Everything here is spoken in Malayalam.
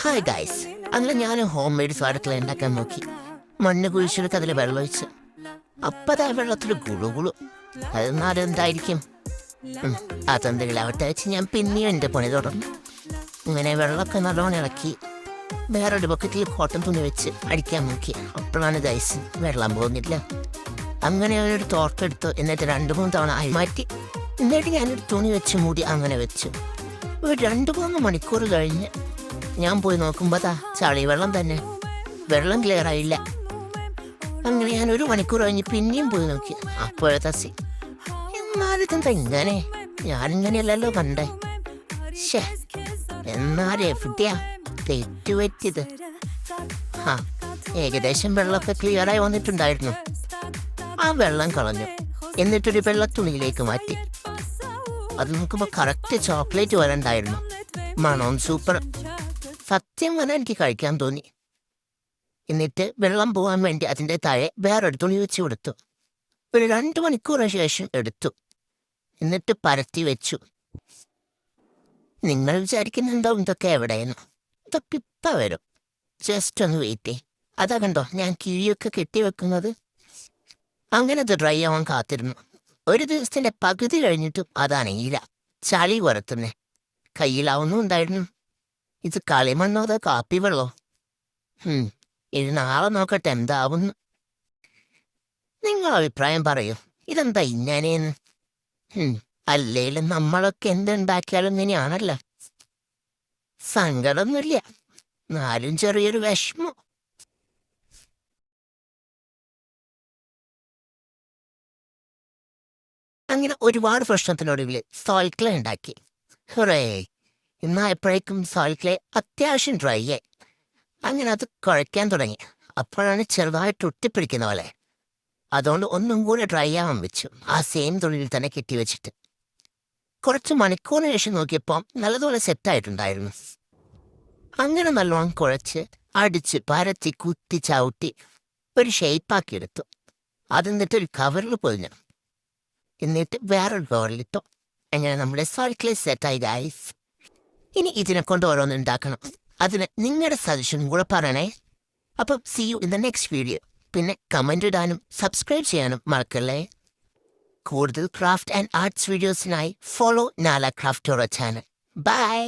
ഹായ് ഗൈസ്, അങ്ങനെ ഞാൻ ഹോം മെയ്ഡ് സാധനത്തിൽ ഉണ്ടാക്കാൻ നോക്കി. മണ്ണ് കുഴിച്ചെടുത്ത് അതിൽ വെള്ളമൊഴിച്ച് അപ്പതാ വെള്ളത്തിൽ ഗുളു അതെന്നാലും എന്തായിരിക്കും. അതെന്തെങ്കിലും അവിടെ വെച്ച് ഞാൻ പിന്നെയും എൻ്റെ പണി തുടർന്നു. ഇങ്ങനെ വെള്ളമൊക്കെ നല്ലോണം ഇളക്കി വേറൊരു ബക്കറ്റിൽ കോട്ടൺ തുണി വെച്ച് അടിക്കാൻ നോക്കി. അപ്പോഴാണ് ഗൈസ് വെള്ളം പോകുന്നില്ല. അങ്ങനെ ഒരു തോർത്തെടുത്തു. എന്നിട്ട് 2-3 തവണ അരി മാറ്റി. എന്നിട്ട് ഞാനൊരു തുണി വെച്ച് മൂടി അങ്ങനെ വെച്ചു. ഒരു 2-3 മണിക്കൂർ കഴിഞ്ഞ് ഞാൻ പോയി നോക്കുമ്പോൾ ചളി വെള്ളം തന്നെ, വെള്ളം ക്ലിയർ ആയില്ല. അങ്ങനെ ഞാൻ 1 മണിക്കൂർ കഴിഞ്ഞ് പിന്നെയും പോയി നോക്കി. അപ്പോഴത്തെ എന്നാലിതെന്താ ഇങ്ങനെ, ഞാനിങ്ങനെയല്ലല്ലോ കണ്ടേ. ശേ, എന്നാലും എവിടെയാ തെറ്റുപറ്റിയത്? ഏകദേശം വെള്ളമൊക്കെ ക്ലിയറായി വന്നിട്ടുണ്ടായിരുന്നു. ആ വെള്ളം കളഞ്ഞു. എന്നിട്ടൊരു വെള്ളത്തുണിയിലേക്ക് മാറ്റി. അത് നോക്കുമ്പോൾ കറക്റ്റ് ചോക്ലേറ്റ് വരണ്ടായിരുന്നു. മണവും സൂപ്പർ. സത്യം പറഞ്ഞാൽ എനിക്ക് കഴിക്കാൻ തോന്നി. എന്നിട്ട് വെള്ളം പോകാൻ വേണ്ടി അതിൻ്റെ താഴെ വേറൊരു തുണി വെച്ച് കൊടുത്തു. ഒരു 2 മണിക്കൂറിന് ശേഷം എടുത്തു. എന്നിട്ട് പരത്തി വെച്ചു. നിങ്ങൾ വിചാരിക്കുന്നുണ്ടോ ഇതൊക്കെ എവിടെയെന്ന്? ഇതൊക്കെ ഇപ്പം വരും. ജസ്റ്റ് ഒന്ന് വെയിറ്റ് ചെയ്യ്. അതാ കണ്ടോ ഞാൻ കിഴിയൊക്കെ കെട്ടി വെക്കുന്നത്. അങ്ങനെ അത് ഡ്രൈ ആവാൻ കാത്തിരുന്നു. ഒരു ദിവസത്തിൻ്റെ പകുതി കഴിഞ്ഞിട്ടും അതാണെങ്കില ചളി പുറത്തുനിന്ന് കയ്യിലാവുന്നുണ്ടായിരുന്നു. ഇത് കളിമണ്ണോ അതോ കാപ്പി വെള്ളോ? ഇത് നാളെ നോക്കട്ടെ എന്താവുന്നു. നിങ്ങൾ അഭിപ്രായം പറയൂ, ഇതെന്താ ഇങ്ങനെയെന്ന്. അല്ലേലും നമ്മളൊക്കെ എന്തുണ്ടാക്കിയാലും ഇങ്ങനെയാണല്ലോ. സങ്കടമൊന്നുമില്ല, എന്നാലും ചെറിയൊരു വിഷമം. അങ്ങനെ ഒരുപാട് പ്രശ്നത്തിനൊടുവിൽ സോൾട്ട് ക്ലേ ഉണ്ടാക്കി. ഹുറേ! എന്നാൽ എപ്പോഴേക്കും സോൾട്ട് ക്ലേ അത്യാവശ്യം ഡ്രൈ ആയി. അങ്ങനെ അത് കുഴയ്ക്കാൻ തുടങ്ങി. അപ്പോഴാണ് ചെറുതായിട്ട് ഒട്ടിപ്പിടിക്കുന്ന പോലെ. അതുകൊണ്ട് ഒന്നും കൂടി ഡ്രൈ ആവാൻ വെച്ചു. ആ സെയിം തുണിയിൽ തന്നെ കെട്ടിവെച്ചിട്ട് കുറച്ച് മണിക്കൂറിന് ശേഷം നോക്കിയപ്പോൾ നല്ലതുപോലെ സെറ്റായിട്ടുണ്ടായിരുന്നു. അങ്ങനെ നല്ലോണം കുഴച്ച് അടിച്ച് പരത്തി കുത്തി ചവിട്ടി ഒരു ഷേപ്പാക്കിയെടുത്തു. അതെന്നിട്ടൊരു കവറിൽ പൊതിഞ്ഞു. എന്നിട്ട് വേറൊരു കവറിലിട്ടു. അങ്ങനെ നമ്മുടെ സോൾട്ട് ക്ലേ സെറ്റായി ഗൈസ്. ഇനി ഇതിനെ കൊണ്ട് ഓരോന്നുണ്ടാക്കണം. അതിന് നിങ്ങളുടെ സജഷനും കൂടെ പറയണേ. അപ്പം see you in the next video. പിന്നെ കമൻ്റ് ഇടാനും സബ്സ്ക്രൈബ് ചെയ്യാനും മറക്കല്ലേ. കൂടുതൽ ക്രാഫ്റ്റ് ആൻഡ് ആർട്സ് വീഡിയോസിനായി ഫോളോ നാല ക്രാഫ്റ്റോറ ചാനൽ. ബൈ.